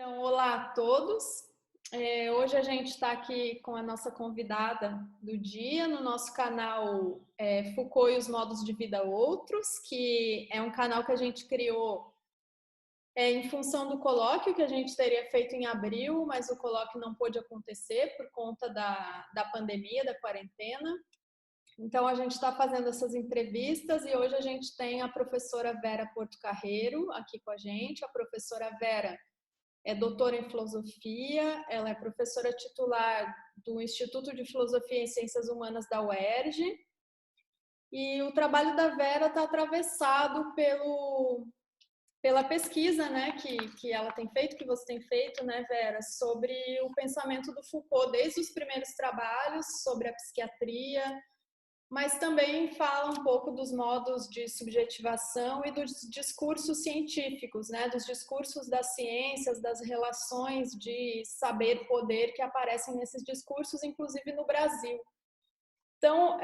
Então, olá a todos. Hoje a gente está aqui com a nossa convidada do dia no nosso canal Foucault e os Modos de Vida Outros, que é um canal que a gente criou em função do colóquio que a gente teria feito em abril, mas o colóquio não pôde acontecer por conta da pandemia, da quarentena. Então, a gente está fazendo essas entrevistas e hoje a gente tem a professora Vera Portocarrero aqui com a gente. A professora Vera é doutora em filosofia, ela é professora titular do Instituto de Filosofia e Ciências Humanas da UERJ, e o trabalho da Vera está atravessado pela pesquisa, né, que ela tem feito, que você tem feito, né, Vera, sobre o pensamento do Foucault, desde os primeiros trabalhos sobre a psiquiatria, mas também fala um pouco dos modos de subjetivação e dos discursos científicos, né? Dos discursos das ciências, das relações de saber-poder que aparecem nesses discursos, inclusive no Brasil. Então,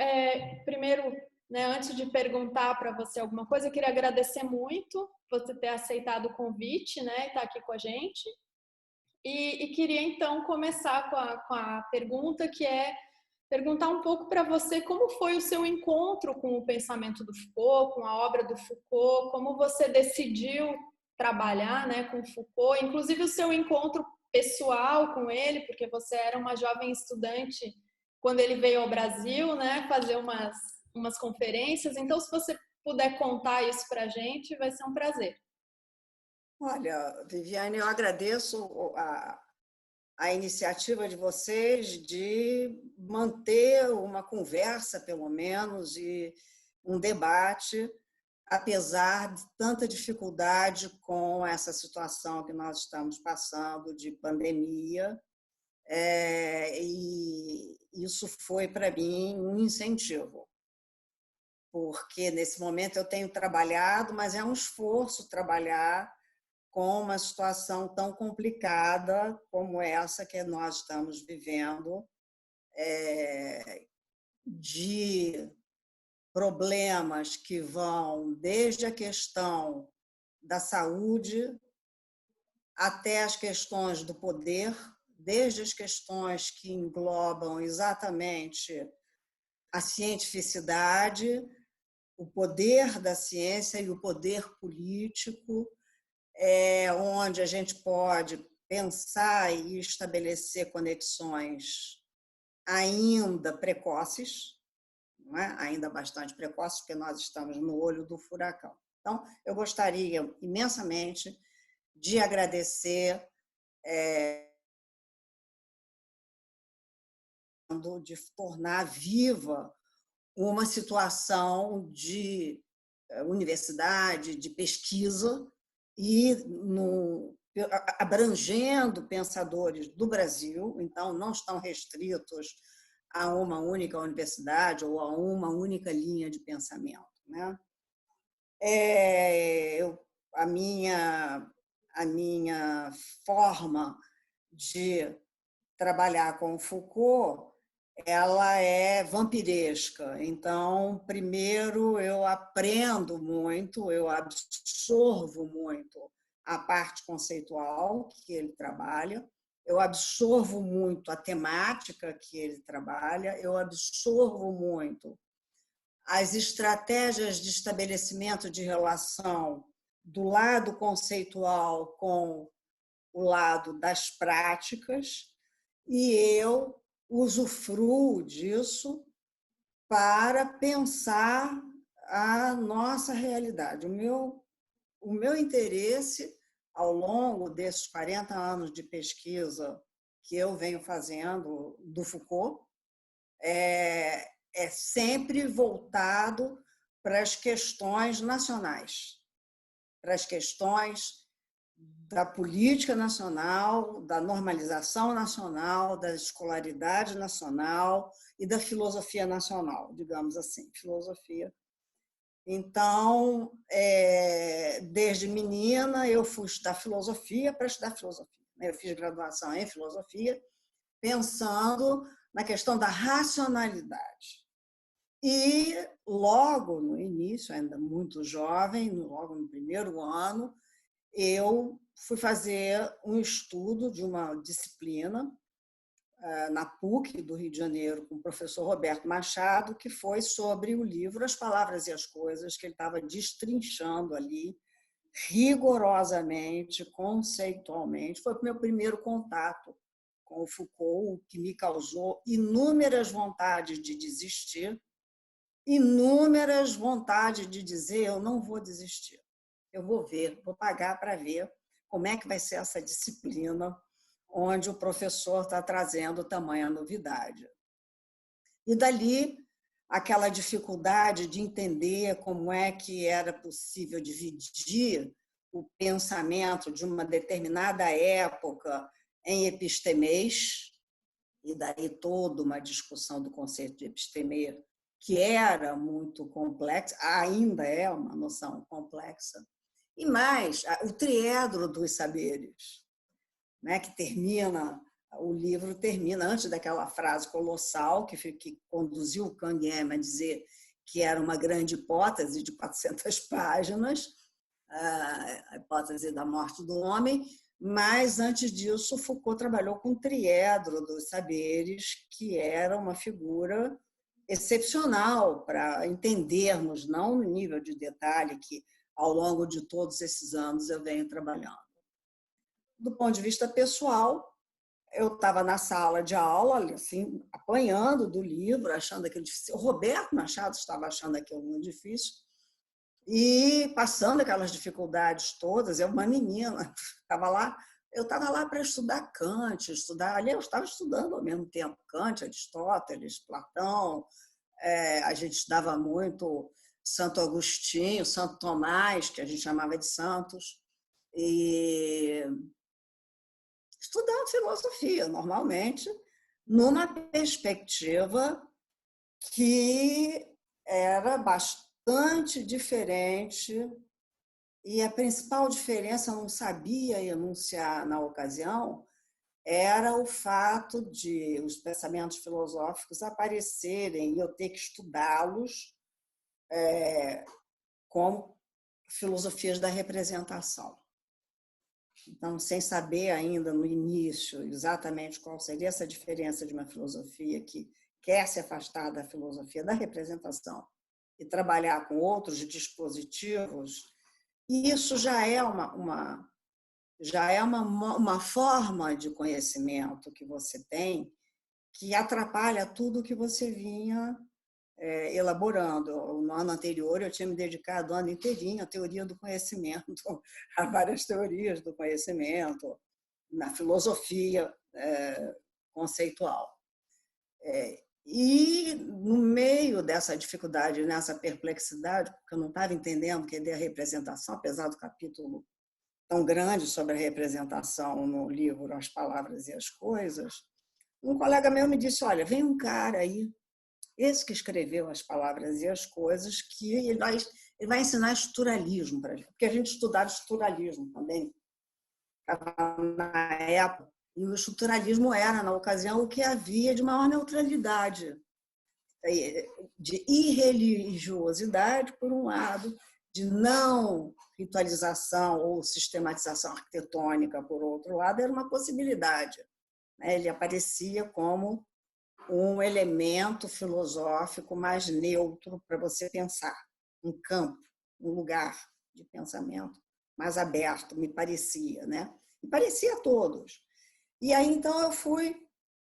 primeiro, né, antes de perguntar para você alguma coisa, eu queria agradecer muito você ter aceitado o convite, né, e estar aqui com a gente. E queria, então, começar com a pergunta que é perguntar um pouco para você como foi o seu encontro com o pensamento do Foucault, com a obra do Foucault, como você decidiu trabalhar, né, com Foucault, inclusive o seu encontro pessoal com ele, porque você era uma jovem estudante quando ele veio ao Brasil, né, fazer umas conferências. Então, se você puder contar isso para a gente, vai ser um prazer. Olha, Viviane, eu agradeço a iniciativa de vocês de manter uma conversa, pelo menos, e um debate, apesar de tanta dificuldade com essa situação que nós estamos passando de pandemia. E isso foi, para mim, um incentivo, porque nesse momento eu tenho trabalhado, mas é um esforço trabalhar com uma situação tão complicada como essa que nós estamos vivendo, de problemas que vão desde a questão da saúde até as questões do poder, desde as questões que englobam exatamente a cientificidade, o poder da ciência e o poder político, onde a gente pode pensar e estabelecer conexões ainda precoces, não é? Ainda bastante precoces, porque nós estamos no olho do furacão. Então, eu gostaria imensamente de agradecer, de tornar viva uma situação de universidade, de pesquisa, e abrangendo pensadores do Brasil, então não estão restritos a uma única universidade ou a uma única linha de pensamento, né? A minha forma de trabalhar com Foucault, ela é vampiresca. Então, primeiro eu aprendo muito, eu absorvo muito a parte conceitual que ele trabalha, eu absorvo muito a temática que ele trabalha, eu absorvo muito as estratégias de estabelecimento de relação do lado conceitual com o lado das práticas, e eu usufruo disso para pensar a nossa realidade. O meu interesse, ao longo desses 40 anos de pesquisa que eu venho fazendo do Foucault, é sempre voltado para as questões nacionais, para as questões da política nacional, da normalização nacional, da escolaridade nacional e da filosofia nacional, digamos assim, filosofia. Então, desde menina, eu fui estudar filosofia para estudar filosofia. Eu fiz graduação em filosofia, pensando na questão da racionalidade. E logo no início, ainda muito jovem, logo no primeiro ano, eu fui fazer um estudo de uma disciplina na PUC do Rio de Janeiro, com o professor Roberto Machado, que foi sobre o livro As Palavras e as Coisas, que ele estava destrinchando ali, rigorosamente, conceitualmente. Foi o meu primeiro contato com o Foucault, o que me causou inúmeras vontades de desistir, inúmeras vontades de dizer: eu não vou desistir, eu vou ver, vou pagar para ver como é que vai ser essa disciplina onde o professor está trazendo tamanha novidade. E dali, aquela dificuldade de entender como é que era possível dividir o pensamento de uma determinada época em epistemês, e daí toda uma discussão do conceito de epistemeia, que era muito complexa, ainda é uma noção complexa, e mais, o triedro dos saberes, né, que termina, o livro termina antes daquela frase colossal que conduziu o Canguilhem a dizer que era uma grande hipótese de 400 páginas, a hipótese da morte do homem, mas antes disso Foucault trabalhou com o triedro dos saberes, que era uma figura excepcional para entendermos, não no nível de detalhe que ao longo de todos esses anos eu venho trabalhando. Do ponto de vista pessoal, eu estava na sala de aula, assim, apanhando do livro, achando aquilo difícil. O Roberto Machado estava achando aquilo muito difícil e passando aquelas dificuldades todas. Eu, uma menina, estava lá. Eu estava lá para estudar Kant, ali eu estava estudando ao mesmo tempo Kant, Aristóteles, Platão. A gente estudava muito Santo Agostinho, Santo Tomás, que a gente chamava de Santos, e estudando filosofia, normalmente, numa perspectiva que era bastante diferente, e a principal diferença, eu não sabia enunciar na ocasião, era o fato de os pensamentos filosóficos aparecerem e eu ter que estudá-los como filosofias da representação. Então, sem saber ainda no início exatamente qual seria essa diferença de uma filosofia que quer se afastar da filosofia da representação e trabalhar com outros dispositivos, isso já é uma forma de conhecimento que você tem que atrapalha tudo que você vinha elaborando. No ano anterior, eu tinha me dedicado o ano inteirinho à teoria do conhecimento, a várias teorias do conhecimento, na filosofia conceitual. E, no meio dessa dificuldade, nessa perplexidade, porque eu não estava entendendo o que é a representação, apesar do capítulo tão grande sobre a representação no livro As Palavras e as Coisas, um colega meu me disse: olha, vem um cara aí, esse que escreveu As Palavras e as Coisas, que ele vai ensinar estruturalismo para a gente, porque a gente estudava estruturalismo também na época, e o estruturalismo era, na ocasião, o que havia de maior neutralidade, de irreligiosidade, por um lado, de não ritualização ou sistematização arquitetônica, por outro lado, era uma possibilidade. Ele aparecia como um elemento filosófico mais neutro para você pensar, um campo, um lugar de pensamento mais aberto, me parecia, né? E parecia a todos. E aí, então, eu fui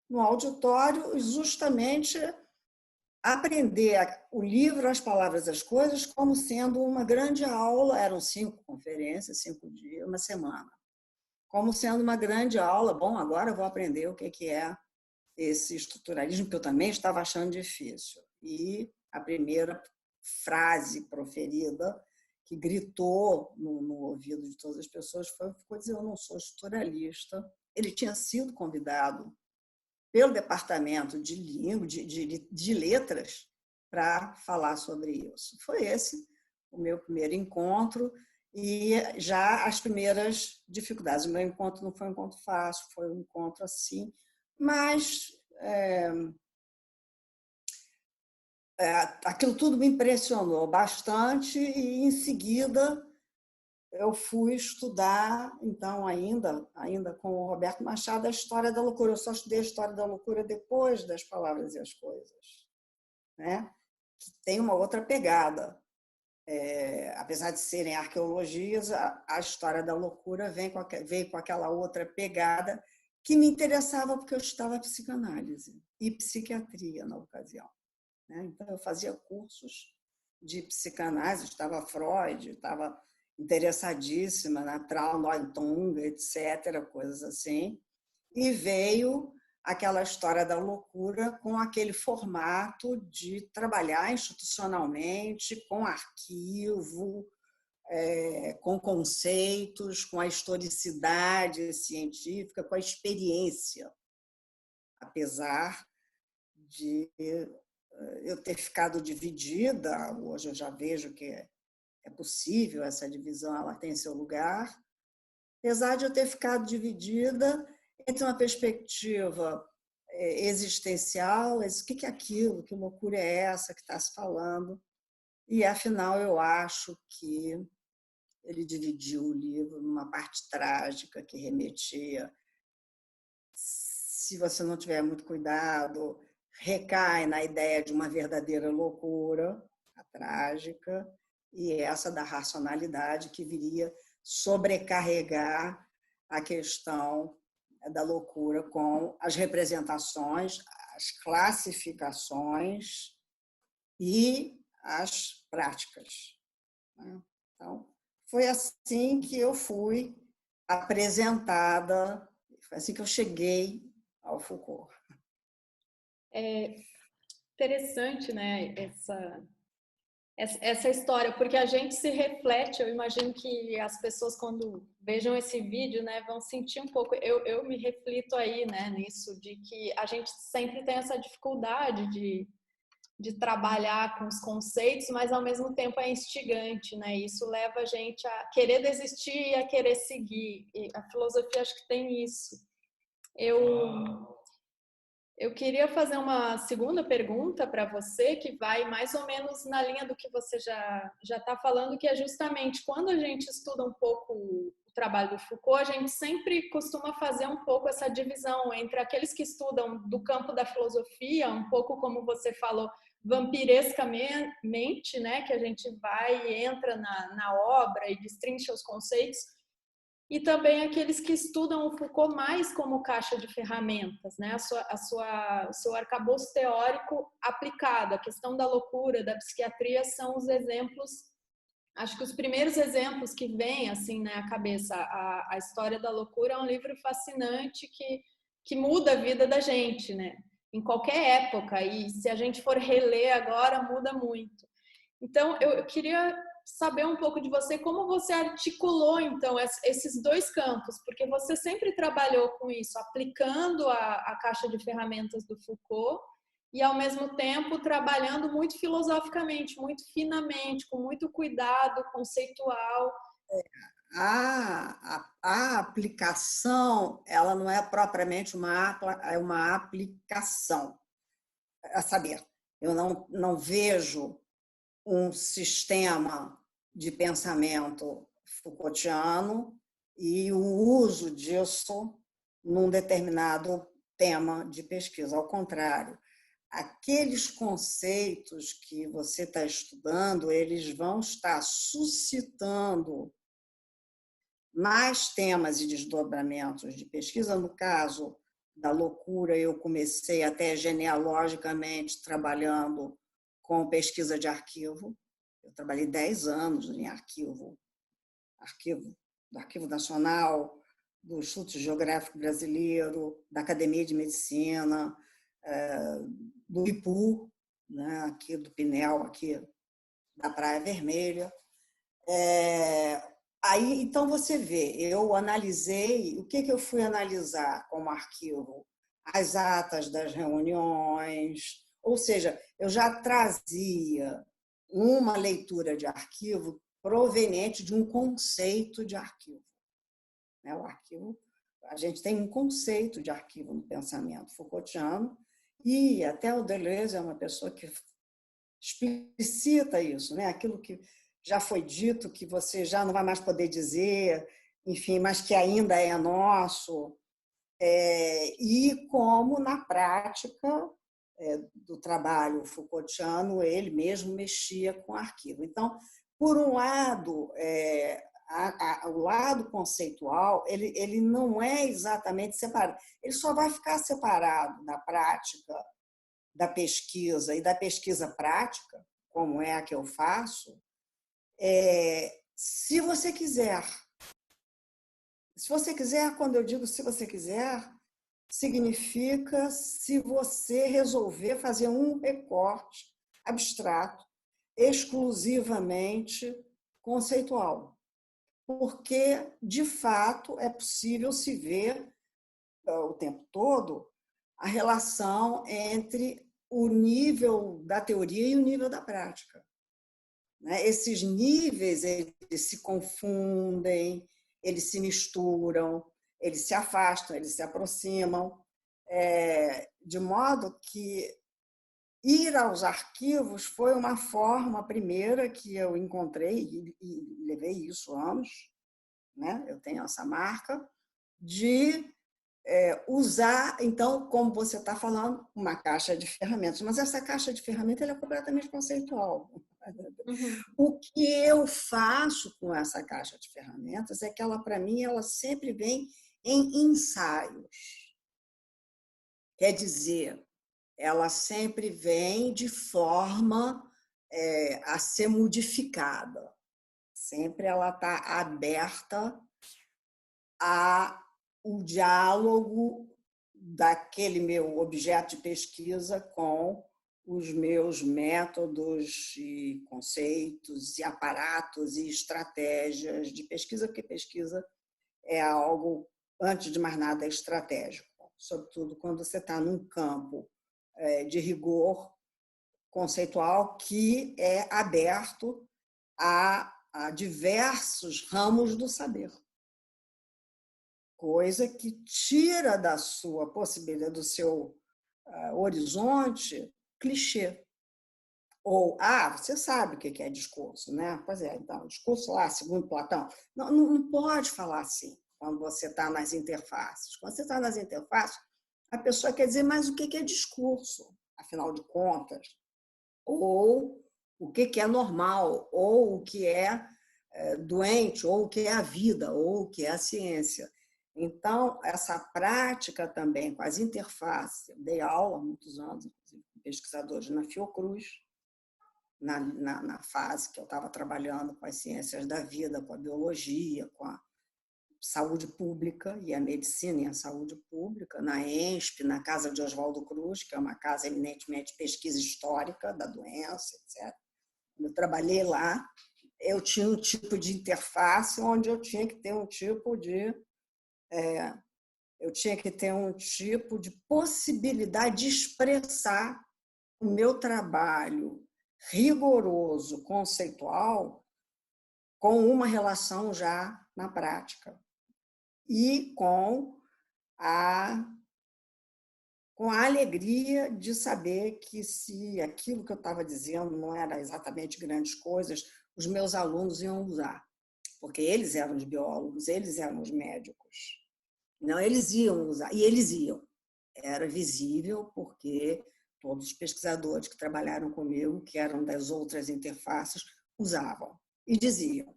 no auditório justamente aprender o livro As Palavras e as Coisas como sendo uma grande aula, eram 5 conferências, 5 dias, uma semana, como sendo uma grande aula. Bom, agora eu vou aprender o que é esse estruturalismo, que eu também estava achando difícil. E a primeira frase proferida, que gritou no ouvido de todas as pessoas, ficou dizer: eu não sou estruturalista. Ele tinha sido convidado pelo departamento de língua, de letras, para falar sobre isso. Foi esse o meu primeiro encontro e já as primeiras dificuldades. O meu encontro não foi um encontro fácil, foi um encontro assim, mas aquilo tudo me impressionou bastante e, em seguida, eu fui estudar, então, ainda com o Roberto Machado, a história da loucura. Eu só estudei a história da loucura depois das Palavras e as Coisas, né? Que tem uma outra pegada. Apesar de serem arqueologias, a história da loucura veio com aquela outra pegada que me interessava porque eu estudava psicanálise e psiquiatria na ocasião, né? Então, eu fazia cursos de psicanálise, estava Freud, estava interessadíssima na Trauung, etc., coisas assim, e veio aquela história da loucura com aquele formato de trabalhar institucionalmente, com arquivo, com conceitos, com a historicidade científica, com a experiência, apesar de eu ter ficado dividida. Hoje eu já vejo que é possível essa divisão, ela tem seu lugar, apesar de eu ter ficado dividida entre uma perspectiva existencial, o que é aquilo, que loucura é essa que está se falando, e afinal eu acho que ele dividiu o livro numa parte trágica que remetia, se você não tiver muito cuidado, recai na ideia de uma verdadeira loucura, a trágica, e essa da racionalidade que viria sobrecarregar a questão da loucura com as representações, as classificações e as práticas. Então, foi assim que eu fui apresentada, foi assim que eu cheguei ao Foucault. É interessante, né, essa história, porque a gente se reflete. Eu imagino que as pessoas, quando vejam esse vídeo, né, vão sentir um pouco. Eu me reflito aí, né, nisso, de que a gente sempre tem essa dificuldade de trabalhar com os conceitos, mas ao mesmo tempo é instigante, né? Isso leva a gente a querer desistir e a querer seguir. E a filosofia acho que tem isso. Eu queria fazer uma segunda pergunta para você, que vai mais ou menos na linha do que você já está falando, que é justamente quando a gente estuda um pouco o trabalho do Foucault, a gente sempre costuma fazer um pouco essa divisão entre aqueles que estudam do campo da filosofia, um pouco como você falou, vampirescamente, né, que a gente vai e entra na obra e destrincha os conceitos, e também aqueles que estudam o Foucault mais como caixa de ferramentas, né? O seu arcabouço teórico aplicado. A questão da loucura, da psiquiatria são os exemplos, acho que os primeiros exemplos que vêm assim na cabeça. A História da Loucura é um livro fascinante que muda a vida da gente, né? Em qualquer época, e se a gente for reler agora, muda muito. Então, eu queria saber um pouco de você, como você articulou, então, esses dois campos, porque você sempre trabalhou com isso, aplicando a caixa de ferramentas do Foucault e, ao mesmo tempo, trabalhando muito filosoficamente, muito finamente, com muito cuidado conceitual. A aplicação, ela não é propriamente uma aplicação. A saber, eu não vejo um sistema de pensamento Foucaultiano e o uso disso num determinado tema de pesquisa. Ao contrário, aqueles conceitos que você está estudando, eles vão estar suscitando mais temas e desdobramentos de pesquisa. No caso da loucura, eu comecei até genealogicamente trabalhando com pesquisa de arquivo. Eu trabalhei 10 anos em arquivo do Arquivo Nacional, do Instituto Geográfico Brasileiro, da Academia de Medicina, do IPU, né, aqui do Pinel, aqui da Praia Vermelha. Aí, então, você vê, eu analisei, o que eu fui analisar como arquivo? As atas das reuniões, ou seja, eu já trazia uma leitura de arquivo proveniente de um conceito de arquivo. O arquivo, a gente tem um conceito de arquivo no pensamento Foucaultiano, e até o Deleuze é uma pessoa que explicita isso, né? Aquilo que já foi dito, que você já não vai mais poder dizer, enfim, mas que ainda é nosso, e como, na prática do trabalho Foucaultiano, ele mesmo mexia com arquivo. Então, por um lado, o lado conceitual ele não é exatamente separado, ele só vai ficar separado da prática da pesquisa e da pesquisa prática, como é a que eu faço, se você quiser. Se você quiser, quando eu digo se você quiser, significa se você resolver fazer um recorte abstrato, exclusivamente conceitual. Porque, de fato, é possível se ver o tempo todo a relação entre o nível da teoria e o nível da prática. Esses níveis eles se confundem, eles se misturam, eles se afastam, eles se aproximam, de modo que ir aos arquivos foi uma forma primeira que eu encontrei, e levei isso anos, né? Eu tenho essa marca, de usar, então, como você está falando, uma caixa de ferramentas. Mas essa caixa de ferramentas ela é completamente conceitual. Uhum. O que eu faço com essa caixa de ferramentas é que ela, para mim, ela sempre vem em ensaios. Quer dizer, ela sempre vem de forma a ser modificada. Sempre ela está aberta ao diálogo daquele meu objeto de pesquisa com os meus métodos e conceitos e aparatos e estratégias de pesquisa, porque pesquisa é algo, antes de mais nada, estratégico, sobretudo quando você está num campo de rigor conceitual que é aberto a diversos ramos do saber. Coisa que tira da sua possibilidade, do seu horizonte, clichê. Ou, você sabe o que é discurso, né? Pois é, então, discurso lá, segundo Platão. Não pode falar assim quando você está nas interfaces. Quando você está nas interfaces, a pessoa quer dizer, mas o que é discurso, afinal de contas? Ou o que é normal, ou o que é doente, ou o que é a vida, ou o que é a ciência. Então, essa prática também com as interfaces, eu dei aula há muitos anos, inclusive, com pesquisadores na Fiocruz, na fase que eu estava trabalhando com as ciências da vida, com a biologia, com a saúde pública e a medicina e a saúde pública, na ENSP, na Casa de Oswaldo Cruz, que é uma casa eminentemente de pesquisa histórica da doença, etc. Quando eu trabalhei lá, eu tinha um tipo de interface onde eu tinha que ter um tipo de possibilidade de expressar o meu trabalho rigoroso, conceitual, com uma relação já na prática e com a alegria de saber que, se aquilo que eu estava dizendo não era exatamente grandes coisas, os meus alunos iam usar, porque eles eram os biólogos, eles eram os médicos. Não, eles iam usar, e eles iam. Era visível, porque todos os pesquisadores que trabalharam comigo, que eram das outras interfaces, usavam e diziam,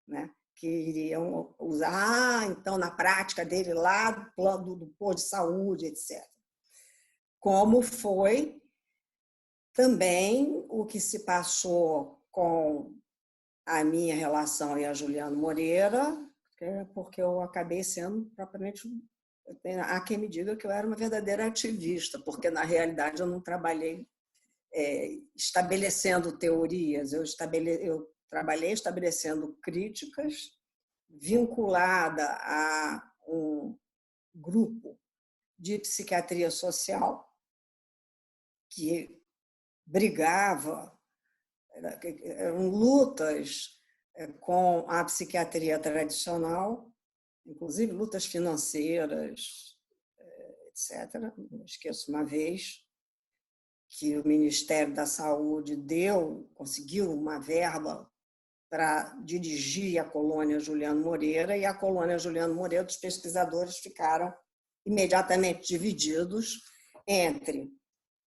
né, que iriam usar, então, na prática dele lá, do plano do posto de saúde, etc. Como foi também o que se passou com a minha relação e a Juliana Moreira, porque eu acabei sendo propriamente, há quem me diga que eu era uma verdadeira ativista, porque na realidade eu não trabalhei estabelecendo teorias, eu trabalhei estabelecendo críticas vinculada a um grupo de psiquiatria social que brigava, eram lutas com a psiquiatria tradicional, inclusive lutas financeiras, etc. Não esqueço uma vez que o Ministério da Saúde conseguiu uma verba para dirigir a colônia Juliano Moreira, e a colônia Juliano Moreira, os pesquisadores ficaram imediatamente divididos entre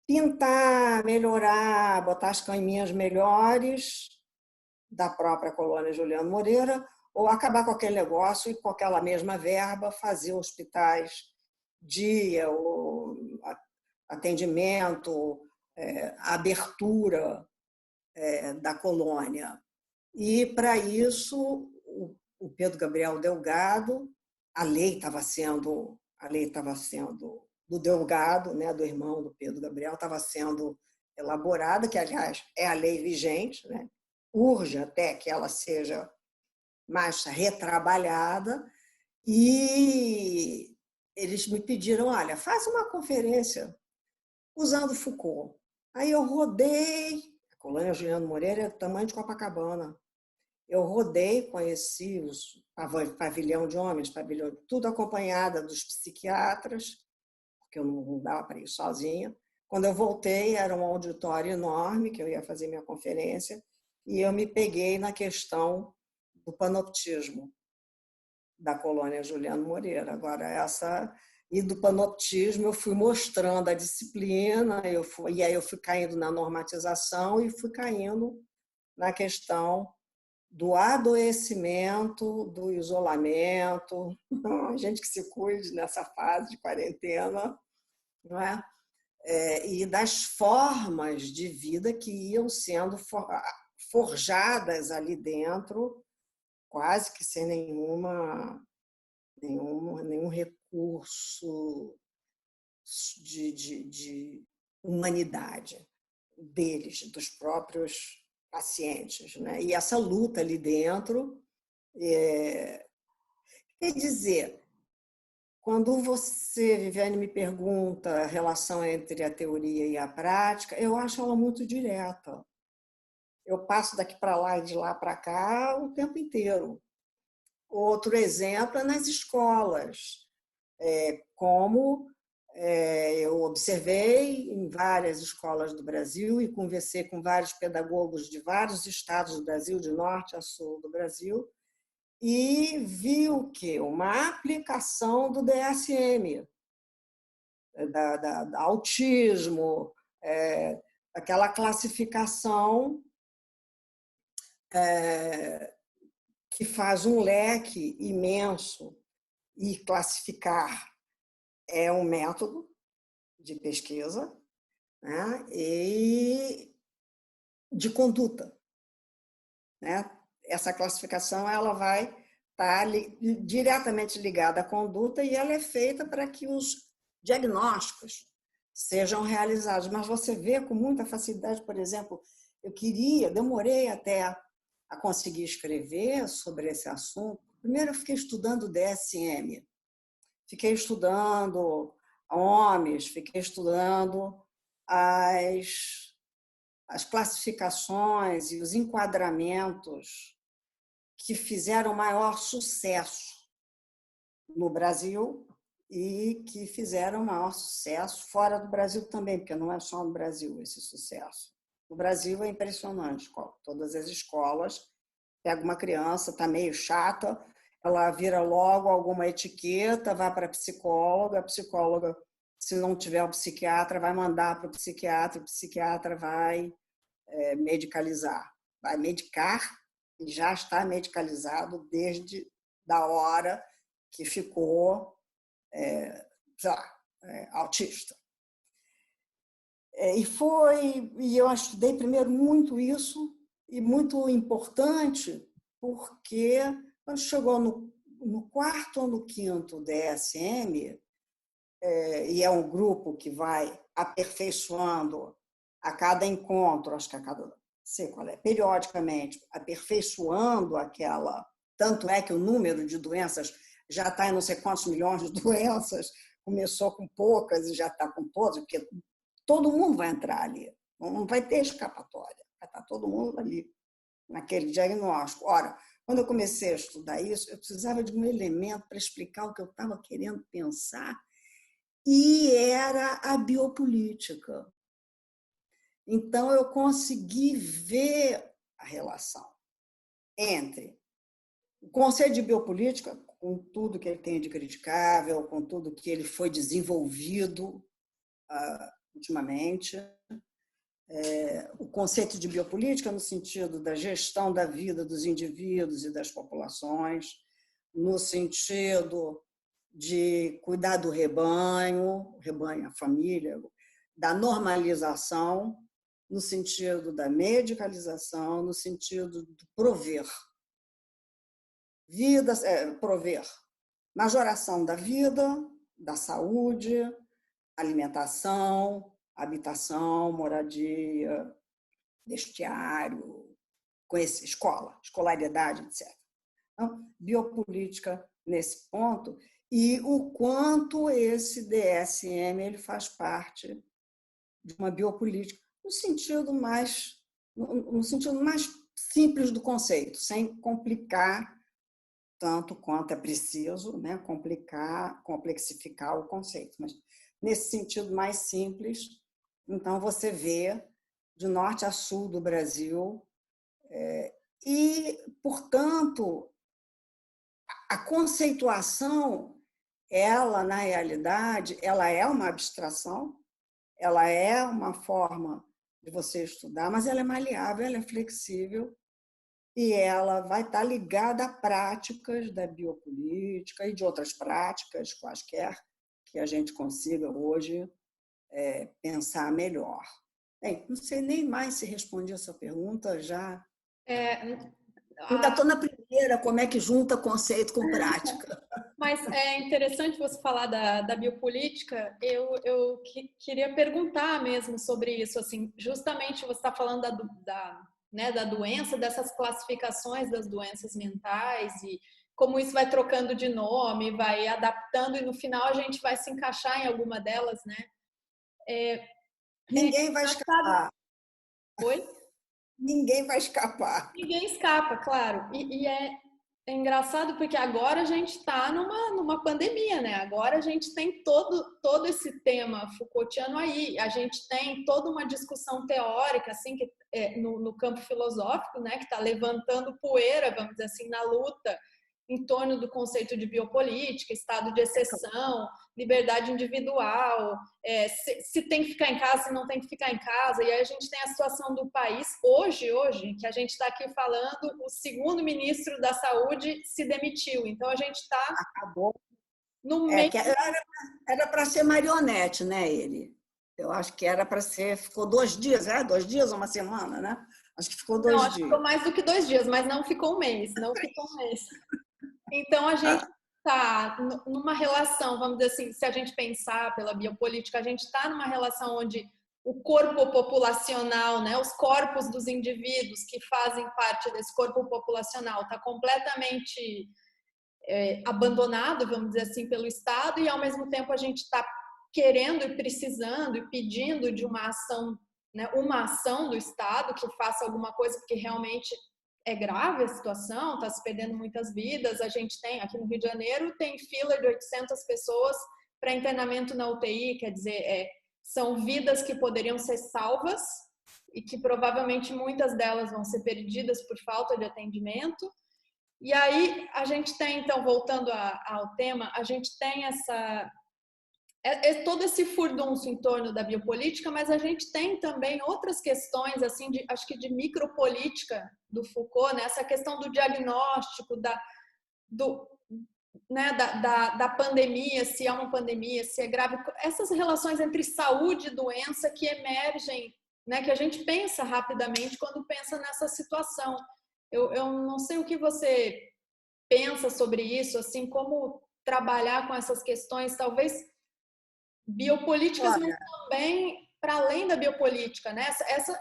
pintar, melhorar, botar as caminhas melhores da própria colônia Juliano Moreira, ou acabar com aquele negócio e, com aquela mesma verba, fazer hospitais dia, o atendimento, abertura da colônia. E, para isso, o Pedro Gabriel Delgado, a lei estava sendo do Delgado, né, do irmão do Pedro Gabriel, estava sendo elaborada, que, aliás, é a lei vigente, né? Urge até que ela seja mais retrabalhada, e eles me pediram, olha, faz uma conferência usando Foucault. Aí eu rodei, a colônia Juliano Moreira é do tamanho de Copacabana. Eu rodei, conheci os pavilhão de homens, pavilhão, tudo acompanhada dos psiquiatras, porque eu não dava para ir sozinha. Quando eu voltei, era um auditório enorme, que eu ia fazer minha conferência, e eu me peguei na questão do panoptismo da colônia Juliano Moreira. Agora, e do panoptismo eu fui mostrando a disciplina, e aí eu fui caindo na normatização e fui caindo na questão do adoecimento, do isolamento, a gente que se cuide nessa fase de quarentena, não é? E das formas de vida que iam sendo forjadas ali dentro, quase que sem nenhum recurso de humanidade deles, dos próprios pacientes, né? E essa luta ali dentro, quer dizer, quando você, Viviane, me pergunta a relação entre a teoria e a prática, eu acho ela muito direta. Eu passo daqui para lá e de lá para cá o tempo inteiro. Outro exemplo é nas escolas, como eu observei em várias escolas do Brasil e conversei com vários pedagogos de vários estados do Brasil, de norte a sul do Brasil, e vi o quê? Uma aplicação do DSM, da autismo, aquela classificação que faz um leque imenso, e classificar é um método de pesquisa, né? E de conduta, né? Essa classificação ela vai estar diretamente ligada à conduta, e ela é feita para que os diagnósticos sejam realizados. Mas você vê com muita facilidade, por exemplo, demorei até a conseguir escrever sobre esse assunto. Primeiro eu fiquei estudando o DSM, fiquei estudando homens, fiquei estudando as classificações e os enquadramentos que fizeram maior sucesso no Brasil e que fizeram maior sucesso fora do Brasil também, porque não é só no Brasil esse sucesso. No Brasil é impressionante, todas as escolas, pega uma criança, está meio chata, ela vira logo alguma etiqueta, vai para a psicóloga, se não tiver um psiquiatra, vai mandar para o psiquiatra vai medicalizar, vai medicar, e já está medicalizado desde da hora que ficou autista. E eu estudei primeiro muito isso, e muito importante, porque quando chegou no quarto ou no quinto DSM, e é um grupo que vai aperfeiçoando a cada encontro, acho que a cada, sei qual é, periodicamente, aperfeiçoando aquela. Tanto é que o número de doenças já está em não sei quantos milhões de doenças, começou com poucas e já está com todas, porque todo mundo vai entrar ali, não vai ter escapatória, vai estar todo mundo ali, naquele diagnóstico. Ora, quando eu comecei a estudar isso, eu precisava de um elemento para explicar o que eu estava querendo pensar, e era a biopolítica. Então, eu consegui ver a relação. entre o conceito de biopolítica, com tudo que ele tem de criticável, com tudo que ele foi desenvolvido ultimamente, o conceito de biopolítica no sentido da gestão da vida dos indivíduos e das populações, no sentido de cuidar do rebanho, a família, da normalização, no sentido da medicalização, no sentido de prover vida, prover majoração da vida, da saúde, alimentação, habitação, moradia, vestiário, escolaridade, etc. Então, biopolítica nesse ponto, e o quanto esse DSM ele faz parte de uma biopolítica no sentido mais simples do conceito, sem complicar tanto quanto é preciso, né, complexificar o conceito, mas nesse sentido mais simples. Então, você vê de norte a sul do Brasil e, portanto, a conceituação, ela, na realidade, ela é uma abstração, ela é uma forma de você estudar, mas ela é maleável, ela é flexível e ela vai estar ligada a práticas da biopolítica e de outras práticas, quaisquer, que a gente consiga hoje pensar melhor. Bem, não sei nem mais se respondi a sua pergunta já. Ainda estou na primeira, como é que junta conceito com prática. Mas é interessante você falar da biopolítica. Eu queria perguntar mesmo sobre isso. Assim, justamente você está falando da doença, dessas classificações das doenças mentais e como isso vai trocando de nome, vai adaptando e no final a gente vai se encaixar em alguma delas, né? Ninguém vai escapar. Oi? Ninguém vai escapar. Ninguém escapa, claro. E é engraçado porque agora a gente está numa pandemia, né? Agora a gente tem todo esse tema Foucaultiano aí. A gente tem toda uma discussão teórica, assim, que, no campo filosófico, né? Que está levantando poeira, vamos dizer assim, na luta em torno do conceito de biopolítica, estado de exceção, liberdade individual, se tem que ficar em casa, se não tem que ficar em casa. E aí a gente tem a situação do país hoje, que a gente está aqui falando, o segundo ministro da Saúde se demitiu. Então a gente está no meio... Era para ser marionete, né, ele? Eu acho que era para ser... Ficou 2 dias, 2 dias ou uma semana, né? Acho que ficou 2 dias. Ficou mais do que 2 dias, mas não ficou um mês, Então, a gente está numa relação, vamos dizer assim, se a gente pensar pela biopolítica, a gente está numa relação onde o corpo populacional, né, os corpos dos indivíduos que fazem parte desse corpo populacional está completamente abandonado, vamos dizer assim, pelo Estado, e ao mesmo tempo a gente está querendo e precisando e pedindo de uma ação, né, uma ação do Estado que faça alguma coisa, porque realmente é grave a situação, está se perdendo muitas vidas. A gente tem, aqui no Rio de Janeiro, tem fila de 800 pessoas para internamento na UTI, quer dizer, são vidas que poderiam ser salvas e que provavelmente muitas delas vão ser perdidas por falta de atendimento. E aí a gente tem, então, voltando ao tema, a gente tem todo esse furdunço em torno da biopolítica, mas a gente tem também outras questões, assim, acho que de micropolítica do Foucault, né? Essa questão do diagnóstico, da pandemia, se é uma pandemia, se é grave, essas relações entre saúde e doença que emergem, né? Que a gente pensa rapidamente quando pensa nessa situação. Eu não sei o que você pensa sobre isso, assim, como trabalhar com essas questões, talvez biopolíticas, mas também para além da biopolítica, né?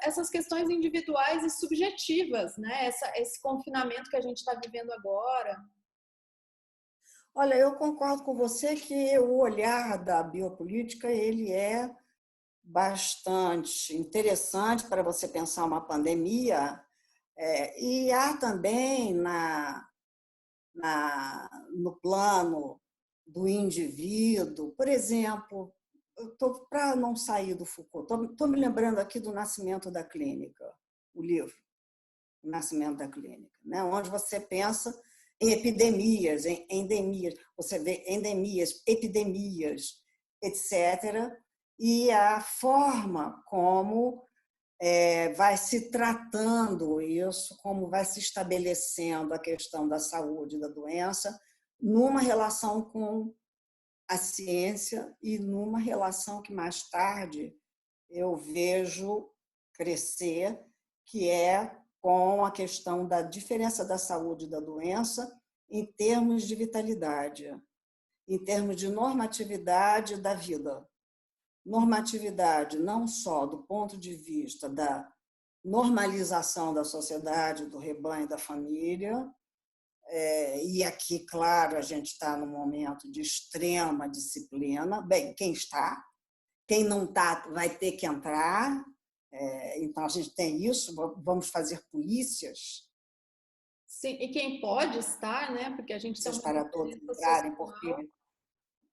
Essas questões individuais e subjetivas, né? Esse confinamento que a gente está vivendo agora. Olha, eu concordo com você que o olhar da biopolítica ele é bastante interessante para você pensar uma pandemia, e há também no plano do indivíduo, por exemplo, para não sair do Foucault, estou me lembrando aqui do Nascimento da Clínica, o livro. o nascimento da clínica, né? Onde você pensa em epidemias, em endemias, você vê endemias, epidemias, etc. E a forma como vai se tratando isso, como vai se estabelecendo a questão da saúde, da doença, numa relação com a ciência e numa relação que mais tarde eu vejo crescer, que é com a questão da diferença da saúde e da doença em termos de vitalidade, em termos de normatividade da vida. Normatividade não só do ponto de vista da normalização da sociedade, do rebanho, da família, e aqui, claro, a gente está num momento de extrema disciplina. Bem, quem está, quem não está vai ter que entrar. Então, a gente tem isso, vamos fazer polícias. Sim, e quem pode estar, né? Porque a gente tem uma Para todos diferença entrarem, social. porque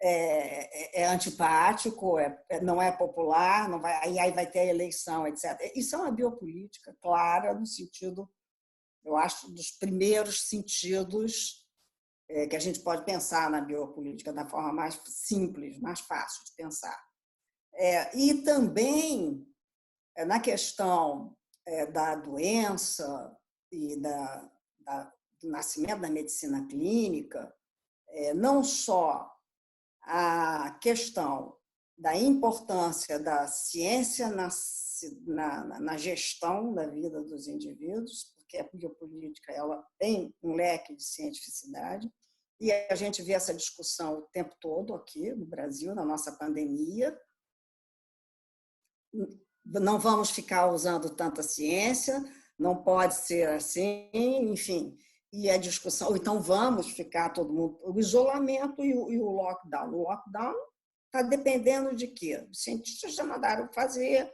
é antipático, não é popular, não vai, aí vai ter a eleição, etc. Isso é uma biopolítica clara, no sentido, eu acho, dos primeiros sentidos que a gente pode pensar na biopolítica, da forma mais simples, mais fácil de pensar. E também, na questão da doença e do nascimento da medicina clínica, não só a questão da importância da ciência na gestão da vida dos indivíduos, porque a biopolítica ela tem um leque de cientificidade, e a gente vê essa discussão o tempo todo aqui no Brasil, na nossa pandemia. Não vamos ficar usando tanta ciência, não pode ser assim, enfim. E a discussão, ou então vamos ficar todo mundo, o isolamento e o lockdown. O lockdown está dependendo de quê? Os cientistas já mandaram fazer,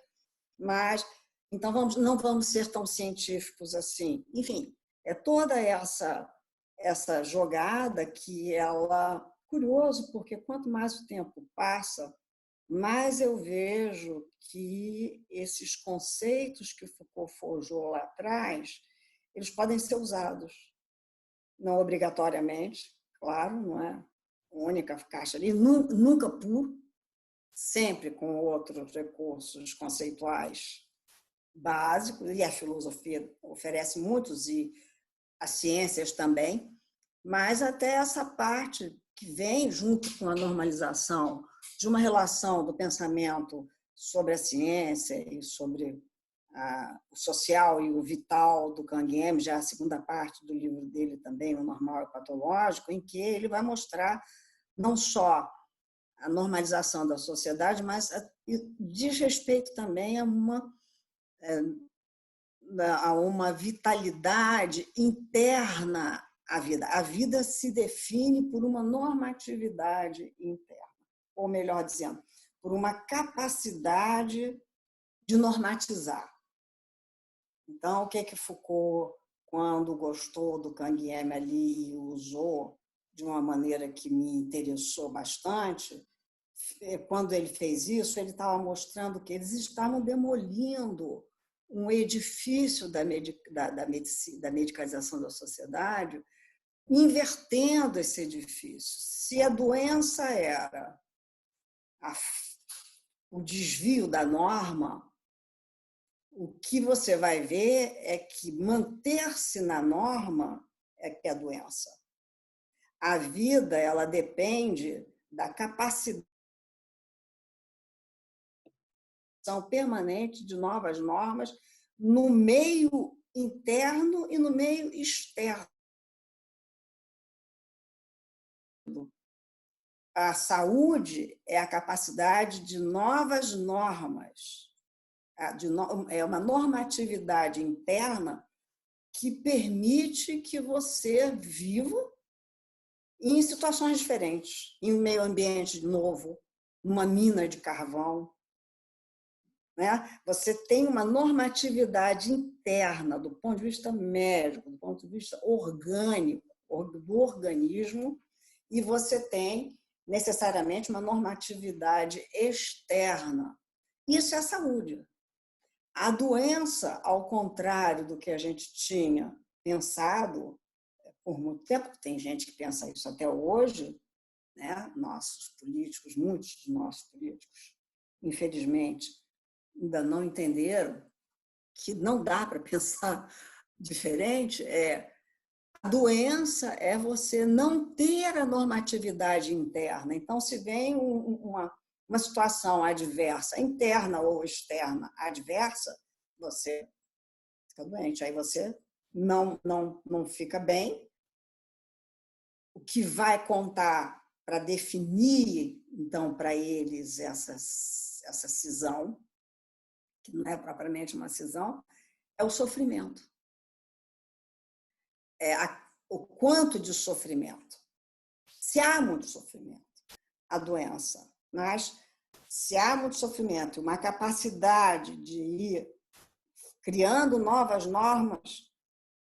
mas então não vamos ser tão científicos assim. Enfim, é toda essa jogada que ela curioso, porque quanto mais o tempo passa, mais eu vejo que esses conceitos que Foucault forjou lá atrás, eles podem ser usados, não obrigatoriamente, claro, não é única caixa ali, nunca puro, sempre com outros recursos conceituais básicos, e a filosofia oferece muitos, e as ciências também, mas até essa parte que vem junto com a normalização de uma relação do pensamento sobre a ciência e sobre o social e o vital do Canguilhem, já a segunda parte do livro dele também, O Normal e o Patológico, em que ele vai mostrar não só a normalização da sociedade, mas diz respeito também a uma vitalidade interna à vida. A vida se define por uma normatividade interna, ou melhor dizendo, por uma capacidade de normatizar. Então, o que Foucault, quando gostou do Canguilhem ali e usou de uma maneira que me interessou bastante, quando ele fez isso, ele estava mostrando que eles estavam demolindo um edifício da medicalização da sociedade, invertendo esse edifício. Se a doença era o desvio da norma, o que você vai ver é que manter-se na norma é que é a doença. A vida, ela depende da capacidade permanente de novas normas no meio interno e no meio externo. A saúde é a capacidade de novas normas, é uma normatividade interna que permite que você viva em situações diferentes, em um meio ambiente novo, numa mina de carvão. Né? Você tem uma normatividade interna do ponto de vista médico, do ponto de vista orgânico, do organismo, e você tem necessariamente uma normatividade externa. Isso é a saúde. A doença, ao contrário do que a gente tinha pensado por muito tempo, tem gente que pensa isso até hoje, né? Nossos políticos, muitos de nossos políticos, infelizmente, ainda não entenderam que não dá para pensar diferente. A doença é você não ter a normatividade interna. Então, se vem uma situação adversa, interna ou externa adversa, você fica doente. Aí você não fica bem. O que vai contar para definir, então, para eles essa cisão, que não é propriamente uma cisão, é o sofrimento. O quanto de sofrimento. Se há muito sofrimento, a doença, mas se há muito sofrimento, uma capacidade de ir criando novas normas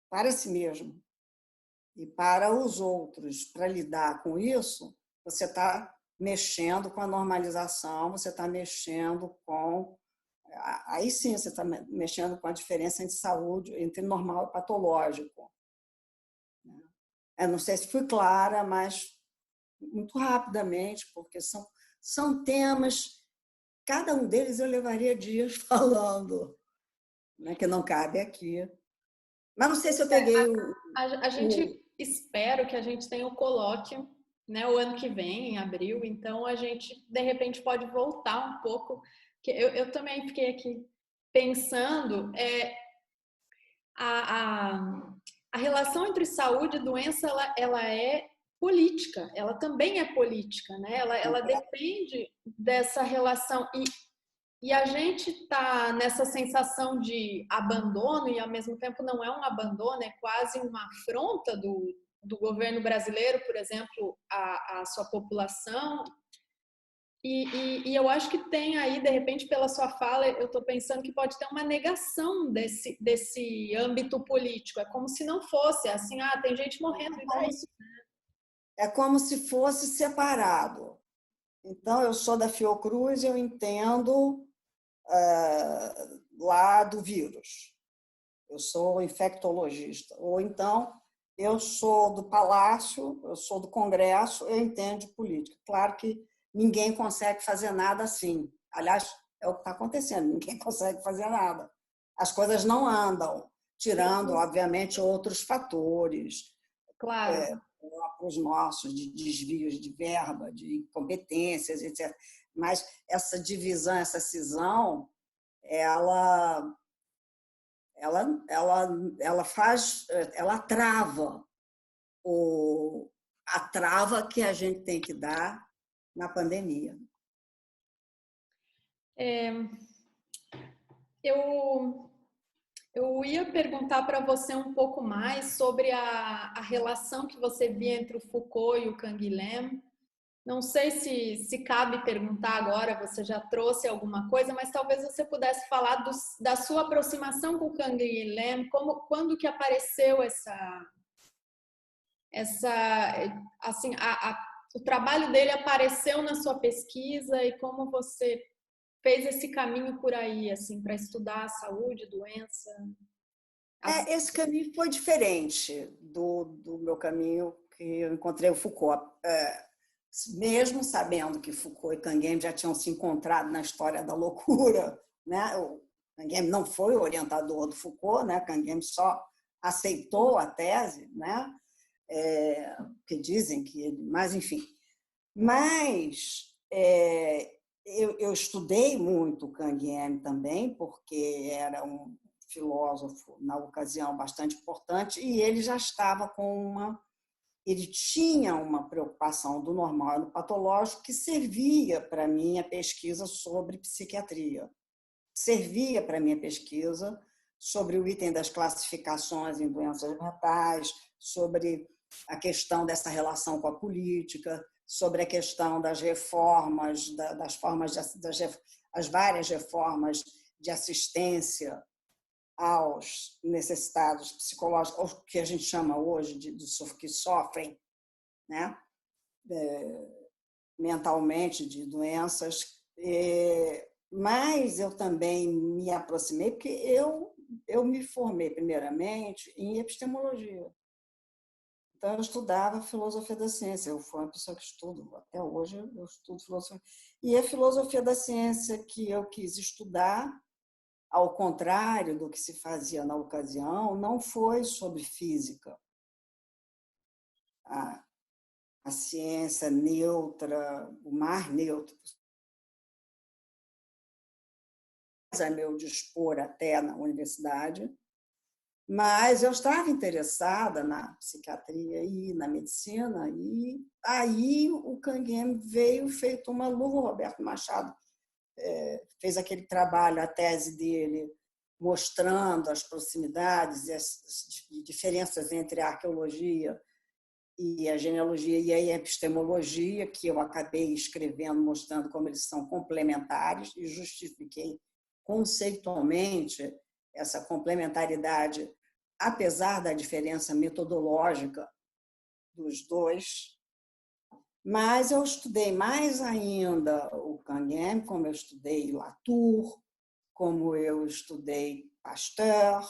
para si mesmo e para os outros, para lidar com isso, você está mexendo com a normalização, você está mexendo com... Aí sim, você está mexendo com a diferença entre saúde, entre normal e patológico. Eu não sei se fui clara, mas muito rapidamente, porque são temas, cada um deles eu levaria dias falando, né, que não cabe aqui. Mas não sei se eu peguei a gente espera que a gente tenha o colóquio, né, o ano que vem, em abril, então a gente, de repente, pode voltar um pouco. Que eu também fiquei aqui pensando, a relação entre saúde e doença, ela é política, ela também é política, né? Ela depende dessa relação. E a gente está nessa sensação de abandono, e ao mesmo tempo não é um abandono, é quase uma afronta do governo brasileiro, por exemplo, à sua população. E eu acho que tem aí, de repente, pela sua fala, eu estou pensando que pode ter uma negação desse âmbito político. É como se não fosse assim, tem gente morrendo, e daí? É como se fosse separado. Então, eu sou da Fiocruz, eu entendo lá do vírus. Eu sou infectologista. Ou então, eu sou do Palácio, eu sou do Congresso, eu entendo de política. Claro que ninguém consegue fazer nada assim. Aliás, é o que está acontecendo, ninguém consegue fazer nada. As coisas não andam, tirando, obviamente, outros fatores. Claro. Os nossos, de desvios de verba, de incompetências, etc. Mas essa divisão, essa cisão, ela faz, ela trava a trava que a gente tem que dar na pandemia. Eu ia perguntar para você um pouco mais sobre a relação que você via entre o Foucault e o Canguilhem. Não sei se cabe perguntar agora, você já trouxe alguma coisa, mas talvez você pudesse falar da sua aproximação com o Canguilhem, quando que apareceu assim, o trabalho dele apareceu na sua pesquisa e como você fez esse caminho por aí, assim, para estudar a saúde, doença? Esse caminho foi diferente do meu caminho que eu encontrei o Foucault. Mesmo sabendo que Foucault e Canguilhem já tinham se encontrado na história da loucura, né? O Canguilhem não foi o orientador do Foucault, né? Canguilhem só aceitou a tese, né? Que dizem que ele... Mas, enfim. Mas eu estudei muito Canguilhem também, porque era um filósofo, na ocasião, bastante importante, e ele já estava com ele tinha uma preocupação do normal e do patológico que servia para a minha pesquisa sobre psiquiatria, servia para a minha pesquisa sobre o item das classificações em doenças mentais, sobre a questão dessa relação com a política, sobre a questão das reformas, das formas, as várias reformas de assistência aos necessitados psicológicos, aos que a gente chama hoje que sofrem, né? Mentalmente de doenças, Mas eu também me aproximei, porque eu me formei, primeiramente, em epistemologia. Então, eu estudava filosofia da ciência. Eu fui uma pessoa que estudo, até hoje eu estudo filosofia. E a filosofia da ciência que eu quis estudar, ao contrário do que se fazia na ocasião, não foi sobre física. A, a ciência neutra, o mar neutro, a meu dispor até na universidade, mas eu estava interessada na psiquiatria e na medicina, e aí o Cangueme veio feito uma luva. O Roberto Machado fez aquele trabalho, a tese dele, mostrando as proximidades e as diferenças entre a arqueologia e a genealogia e a epistemologia, que eu acabei escrevendo, mostrando como eles são complementares, e justifiquei conceitualmente essa complementaridade, apesar da diferença metodológica dos dois. Mas eu estudei mais ainda o Cangueme, como eu estudei Latour, como eu estudei Pasteur,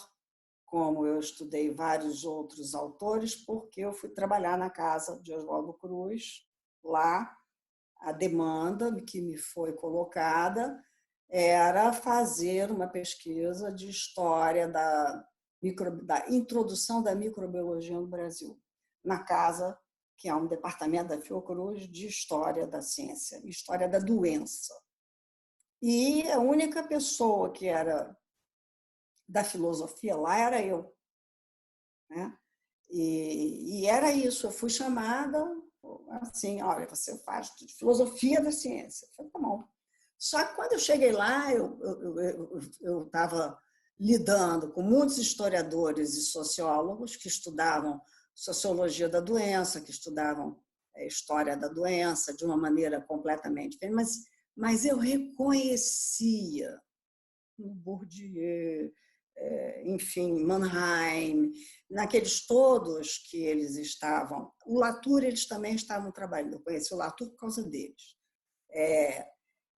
como eu estudei vários outros autores, porque eu fui trabalhar na casa de Oswaldo Cruz. Lá, a demanda que me foi colocada era fazer uma pesquisa de história da introdução da microbiologia no Brasil, na casa, que é um departamento da Fiocruz de História da Ciência, História da Doença. E a única pessoa que era da filosofia lá era eu, né? E era isso, eu fui chamada assim, olha, você faz filosofia da ciência. Eu falei, tá bom. Só que quando eu cheguei lá, eu estava lidando com muitos historiadores e sociólogos que estudavam sociologia da doença, que estudavam história da doença de uma maneira completamente diferente, mas eu reconhecia no Bourdieu, enfim, Mannheim, naqueles todos que eles estavam. O Latour, eles também estavam trabalhando. Eu conheci o Latour por causa deles.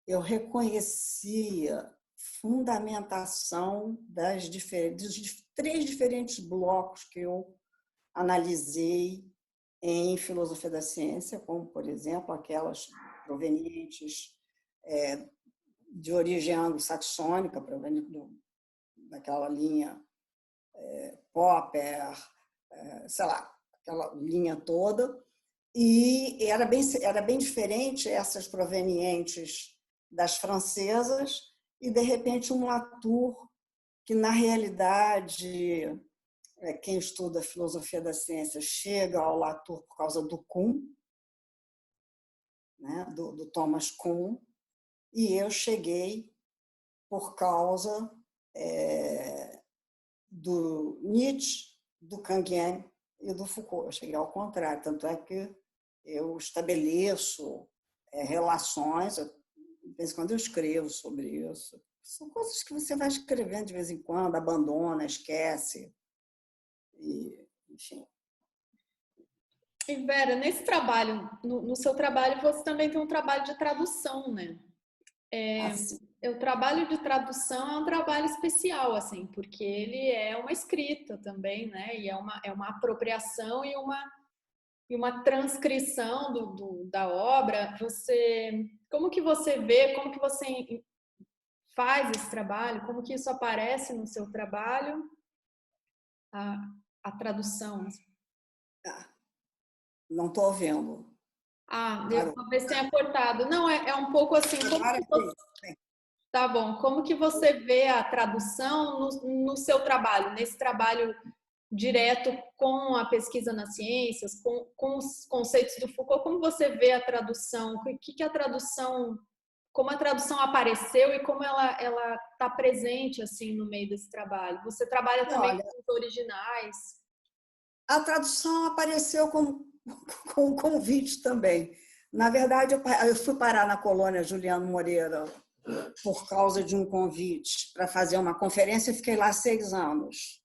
Eu reconhecia fundamentação dos três diferentes blocos que eu analisei em filosofia da ciência, como, por exemplo, aquelas provenientes de origem anglo-saxônica, provenientes daquela linha Popper, sei lá, aquela linha toda, e era bem diferente essas provenientes das francesas e, de repente, um Latour, que, na realidade, quem estuda a filosofia da ciência chega ao Latour por causa do Kuhn, né, do Thomas Kuhn, e eu cheguei por causa do Nietzsche, do Canguilhem e do Foucault. Eu cheguei ao contrário, tanto é que eu estabeleço relações, de vez em quando eu escrevo sobre isso. São coisas que você vai escrevendo de vez em quando, abandona, esquece, e, enfim. E Vera, nesse trabalho, no seu trabalho, você também tem um trabalho de tradução, né? Assim. O trabalho de tradução é um trabalho especial, assim, porque ele é uma escrita também, né? E é uma apropriação e uma transcrição da obra. Como que você vê, como que você faz esse trabalho, como que isso aparece no seu trabalho, a, a tradução? Não estou ouvindo. Talvez tenha cortado. Não, é um pouco assim, tá bom, como que você vê a tradução no seu trabalho, nesse trabalho direto com a pesquisa nas ciências, com os conceitos do Foucault, como você vê a tradução? Que a tradução, como a tradução apareceu e como ela está presente assim no meio desse trabalho? Você trabalha também Olha, com os originais? a tradução apareceu com um convite também. Na verdade, eu fui parar na colônia Juliano Moreira por causa de um convite para fazer uma conferência e fiquei lá 6 anos,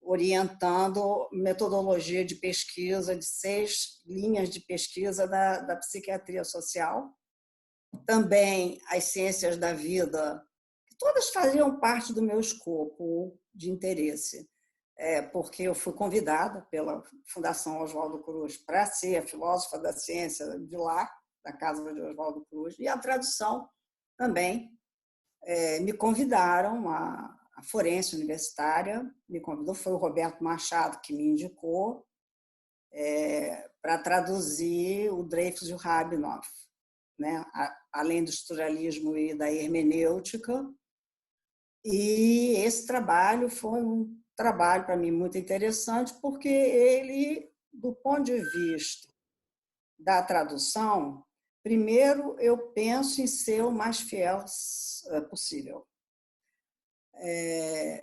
orientando metodologia de pesquisa de 6 linhas de pesquisa da psiquiatria social. também as ciências da vida, que todas faziam parte do meu escopo de interesse, porque eu fui convidada pela Fundação Oswaldo Cruz para ser a filósofa da ciência de lá, da casa de Oswaldo Cruz, e a tradução também. Me convidaram, a forense universitária me convidou, foi o Roberto Machado que me indicou para traduzir o Dreyfus e o Rabinoff, né? Além do estruturalismo e da hermenêutica. E esse trabalho foi um trabalho para mim muito interessante, porque ele, do ponto de vista da tradução, primeiro eu penso em ser o mais fiel possível.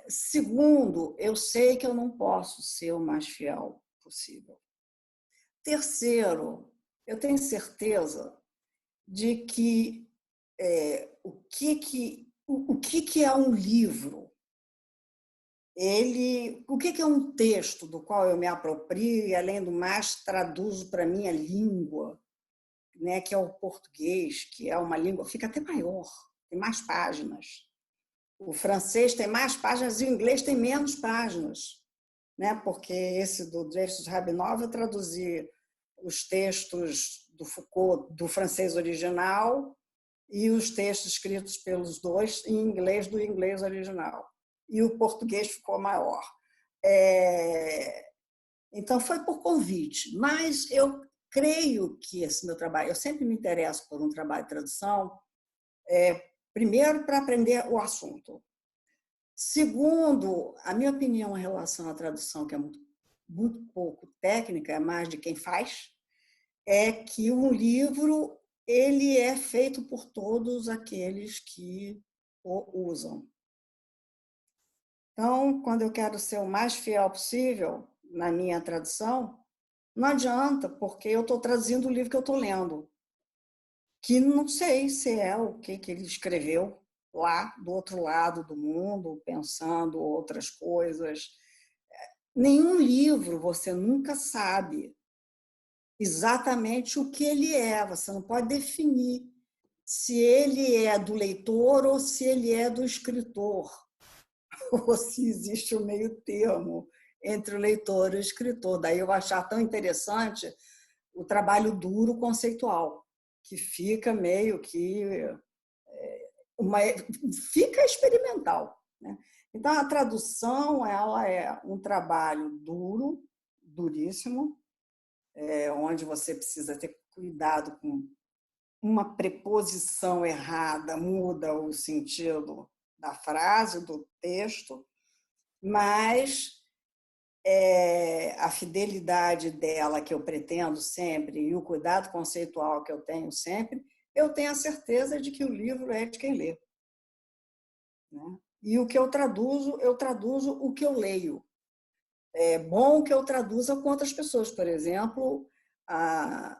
Segundo, eu sei que eu não posso ser o mais fiel possível. Terceiro, eu tenho certeza de que o que é um livro? O que é um texto do qual eu me aproprio e, além do mais, traduzo para a minha língua, né, que é o português, que é uma língua, fica até maior, tem mais páginas. O francês tem mais páginas e o inglês tem menos páginas, né? Porque esse do Dreyfus Rabinoff eu traduzi os textos do Foucault do francês original e os textos escritos pelos dois em inglês do inglês original. E o português ficou maior. Então, foi por convite, mas eu creio que esse meu trabalho, eu sempre me interesso por um trabalho de tradução, primeiro, para aprender o assunto. Segundo, a minha opinião em relação à tradução, que é muito pouco técnica, é mais de quem faz, é que um livro ele é feito por todos aqueles que o usam. Então, quando eu quero ser o mais fiel possível na minha tradução, não adianta, porque eu estou traduzindo o livro que eu estou lendo, que não sei se é o que ele escreveu lá do outro lado do mundo, pensando outras coisas. Nenhum livro você nunca sabe exatamente o que ele é, você não pode definir se ele é do leitor ou se ele é do escritor, ou se existe um meio termo entre o leitor e o escritor. Daí eu achar tão interessante o trabalho duro conceitual, que fica meio que fica experimental, né? Então, a tradução ela é um trabalho duro, duríssimo, onde você precisa ter cuidado com uma preposição errada, muda o sentido da frase, do texto, mas a fidelidade dela que eu pretendo sempre e o cuidado conceitual que eu tenho sempre, eu tenho a certeza de que o livro é de quem lê, né? E o que eu traduzo o que eu leio. É bom que eu traduza com outras pessoas, por exemplo, a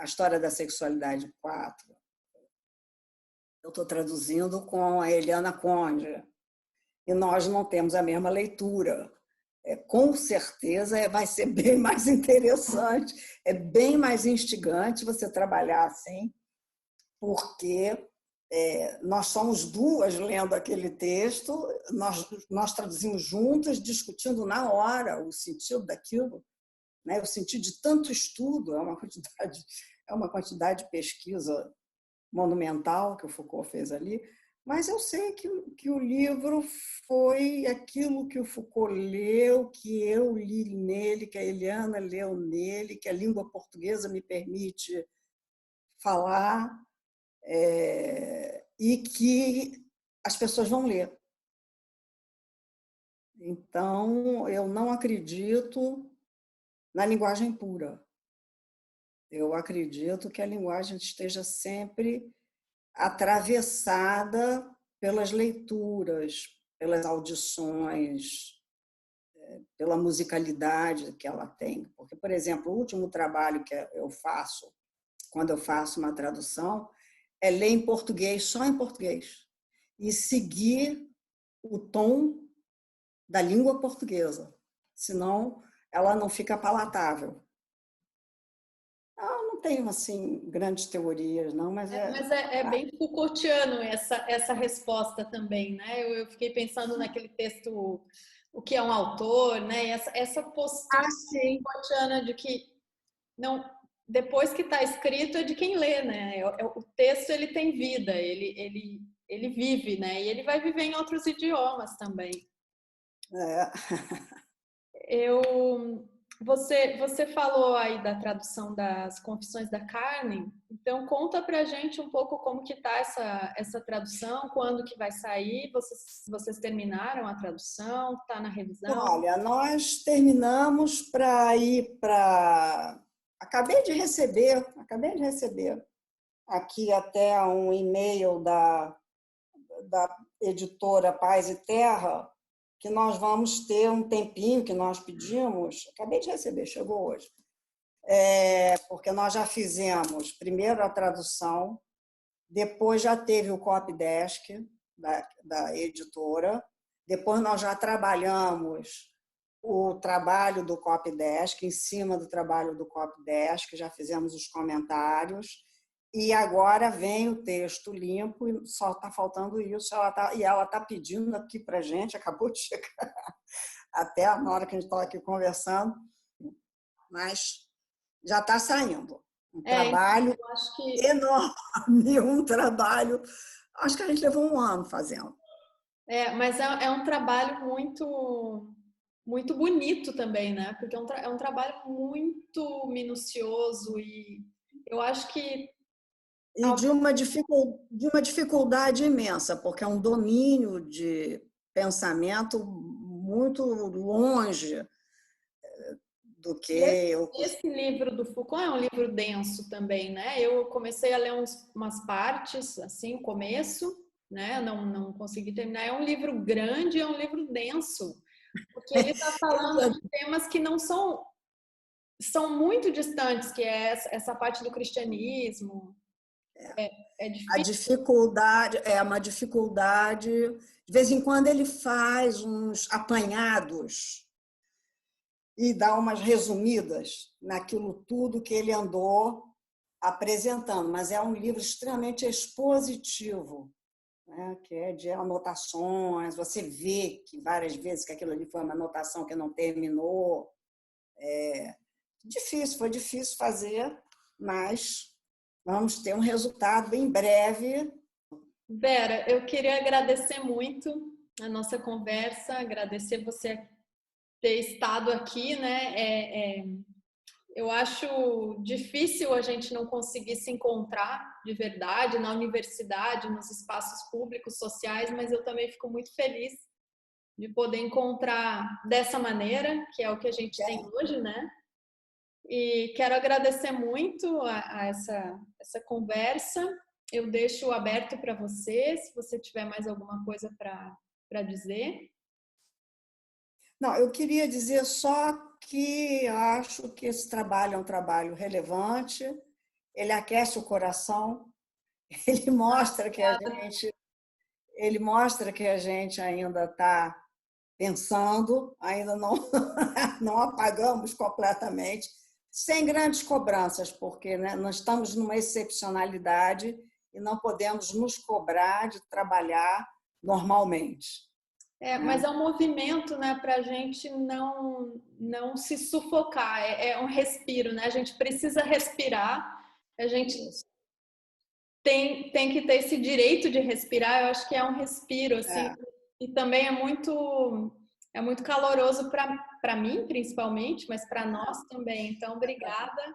História da Sexualidade 4. Eu estou traduzindo com a Eliana Conde, e nós não temos a mesma leitura. Com certeza vai ser bem mais interessante, é bem mais instigante você trabalhar assim, porque nós somos duas lendo aquele texto, nós traduzimos juntas, discutindo na hora o sentido daquilo, né? O sentido de tanto estudo, é uma quantidade de pesquisa monumental que o Foucault fez ali, mas eu sei que o livro foi aquilo que o Foucault leu, que eu li nele, que a Eliana leu nele, que a língua portuguesa me permite falar, e que as pessoas vão ler. Então, eu não acredito na linguagem pura. Eu acredito que a linguagem esteja sempre atravessada pelas leituras, pelas audições, pela musicalidade que ela tem. Porque, por exemplo, o último trabalho que eu faço, quando eu faço uma tradução, é ler em português, só em português, e seguir o tom da língua portuguesa, senão ela não fica palatável. não tenho, assim, grandes teorias, não, mas Mas é bem Foucaultiano essa resposta também, né? Eu fiquei pensando naquele texto, o que é um autor, né? E essa postura sim. Foucaultiana de que não, depois que está escrito é de quem lê, né? O texto ele tem vida, ele vive, né? E ele vai viver em outros idiomas também. É. Você falou aí da tradução das Confissões da Carne, então conta pra gente um pouco como que tá essa tradução, quando que vai sair, vocês terminaram a tradução, tá na revisão? Olha, nós terminamos para ir para... Acabei de receber aqui até um e-mail da editora Paz e Terra, que nós vamos ter um tempinho que nós pedimos, acabei de receber, chegou hoje, porque nós já fizemos primeiro a tradução, depois já teve o copydesk da editora, depois nós já trabalhamos o trabalho do copydesk, em cima do trabalho do copydesk, já fizemos os comentários, e agora vem o texto limpo, e só está faltando isso, e ela está pedindo aqui para a gente, acabou de chegar, até na hora que a gente estava aqui conversando, mas já está saindo. Um trabalho Então, eu acho que enorme, um trabalho, acho que a gente levou um ano fazendo. mas é um trabalho muito bonito também, né? Porque é um trabalho muito minucioso e eu acho que E de uma dificuldade imensa, porque é um domínio de pensamento muito longe do que eu... esse livro do Foucault é um livro denso também, né? Eu comecei a ler umas partes, assim, o começo, né? Não consegui terminar. É um livro grande, é um livro denso, porque ele está falando de temas que não são muito distantes, que é essa parte do cristianismo. É A difícil. dificuldade é uma dificuldade. De vez em quando ele faz uns apanhados e dá umas resumidas naquilo tudo que ele andou apresentando, mas é um livro extremamente expositivo, né? Que é de anotações, você vê que várias vezes que aquilo ali foi uma anotação que não terminou. Foi difícil fazer, mas vamos ter um resultado em breve. Vera, eu queria agradecer muito a nossa conversa, agradecer você ter estado aqui, né? Eu acho difícil a gente não conseguir se encontrar de verdade na universidade, nos espaços públicos, sociais, mas eu também fico muito feliz de poder encontrar dessa maneira, que é o que a gente tem hoje, né? E quero agradecer muito a essa conversa. Eu deixo aberto para você, se você tiver mais alguma coisa para dizer. Não, eu queria dizer só que acho que esse trabalho é um trabalho relevante, ele aquece o coração, ele mostra que a gente ainda está pensando, ainda não, não apagamos completamente, sem grandes cobranças, porque, né, nós estamos numa excepcionalidade e não podemos nos cobrar de trabalhar normalmente. Mas é um movimento, né, para a gente não se sufocar. É um respiro, né? A gente precisa respirar. A gente tem que ter esse direito de respirar. Eu acho que é um respiro, assim. E também é muito caloroso para mim, principalmente, mas para nós também. Então, obrigada.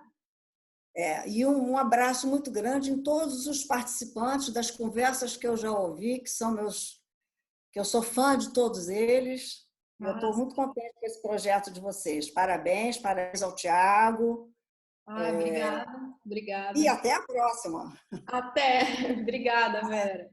E um abraço muito grande em todos os participantes das conversas que eu já ouvi, que eu sou fã de todos eles. Eu estou muito contente com esse projeto de vocês. Parabéns ao Tiago. Obrigada. E até a próxima. Até. Obrigada, Vera.